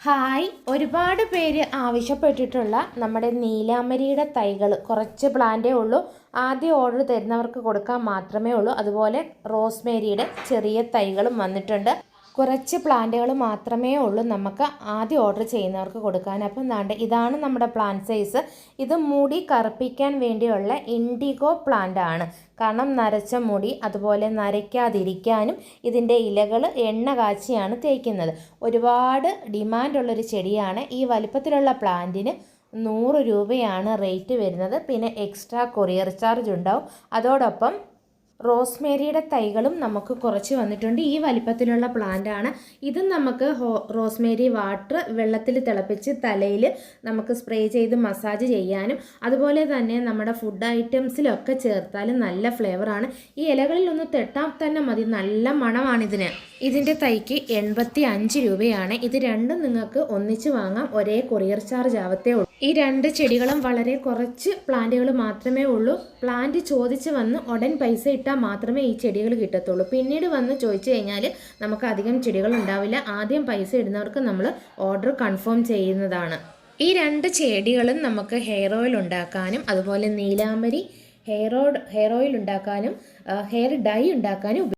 Hi, ഒരുപാട് പേര് ആവശ്യപ്പെട്ടിട്ടുള്ള നമ്മുടെ നീലാംബരിയുടെ തൈകൾ കുറച്ച് പ്ലാന്റേ ഉള്ളൂ. ആദ്യം ഓർഡർ തരുന്നവർക്ക് കൊടുക്കാൻ മാത്രമേ ഉള്ളൂ. അതുപോലെ റോസ്മേരിയുടെ ചെറിയ തൈകളും വന്നിട്ടുണ്ട്. കുറച്ച് പ്ലാന്റുകൾ മാത്രമേ ഉള്ളൂ നമുക്ക് ആദ്യം ഓർഡർ ചെയ്യുന്നവർക്ക് കൊടുക്കാൻ. അപ്പം ഇതാണ് നമ്മുടെ പ്ലാന്റ് സൈസ്. ഇത് മുടി കറുപ്പിക്കാൻ വേണ്ടിയുള്ള ഇൻഡിഗോ പ്ലാന്റ് ആണ്. കാരണം നരച്ച മുടി അതുപോലെ നരയ്ക്കാതിരിക്കാനും ഇതിൻ്റെ ഇലകൾ എണ്ണ കാച്ചിയാണ് തേക്കുന്നത്. ഒരുപാട് ഡിമാൻഡുള്ളൊരു ചെടിയാണ്. ഈ വലിപ്പത്തിലുള്ള പ്ലാന്റിന് 100 രൂപയാണ് റേറ്റ് വരുന്നത്. പിന്നെ എക്സ്ട്രാ കൊറിയർ ചാർജ് ഉണ്ടാവും. അതോടൊപ്പം റോസ്മേരിയുടെ തൈകളും നമുക്ക് കുറച്ച് വന്നിട്ടുണ്ട്. ഈ വലിപ്പത്തിലുള്ള പ്ലാന്റ് ആണ്. ഇതും നമുക്ക് റോസ്മേരി വാട്ടർ വെള്ളത്തിൽ തിളപ്പിച്ച് തലയിൽ നമുക്ക് സ്പ്രേ ചെയ്ത് മസാജ് ചെയ്യാനും അതുപോലെ തന്നെ നമ്മുടെ ഫുഡ് ഐറ്റംസിലൊക്കെ ചേർത്താലും നല്ല ഫ്ലേവറാണ്. ഈ ഇലകളിൽ ഒന്ന് തെട്ടാൻ തന്നെ മതി, നല്ല മണമാണിതിന്. ഇതിൻ്റെ തൈക്ക് 85 രൂപയാണ്. ഇത് രണ്ടും നിങ്ങൾക്ക് ഒന്നിച്ച് വാങ്ങാം. ഒരേ കൊറിയർ ചാർജ് ആവത്തേ ഉള്ളൂ. ഈ രണ്ട് ചെടികളും വളരെ കുറച്ച് പ്ലാന്റുകൾ മാത്രമേ ഉള്ളൂ. പ്ലാന്റ് ചോദിച്ച് വന്ന് ഉടൻ പൈസ ഇട്ടാൽ മാത്രമേ ഈ ചെടികൾ കിട്ടത്തുള്ളൂ. പിന്നീട് വന്ന് ചോദിച്ചു കഴിഞ്ഞാൽ നമുക്ക് അധികം ചെടികൾ ഉണ്ടാവില്ല. ആദ്യം പൈസ ഇടുന്നവർക്ക് നമ്മൾ ഓർഡർ കൺഫേം ചെയ്യുന്നതാണ്. ഈ രണ്ട് ചെടികളും നമുക്ക് ഹെയർ ഓയിൽ ഉണ്ടാക്കാനും അതുപോലെ നീലാംബരി ഹെയർ ഓയിൽ ഉണ്ടാക്കാനും ഹെയർ ഡൈ ഉണ്ടാക്കാനും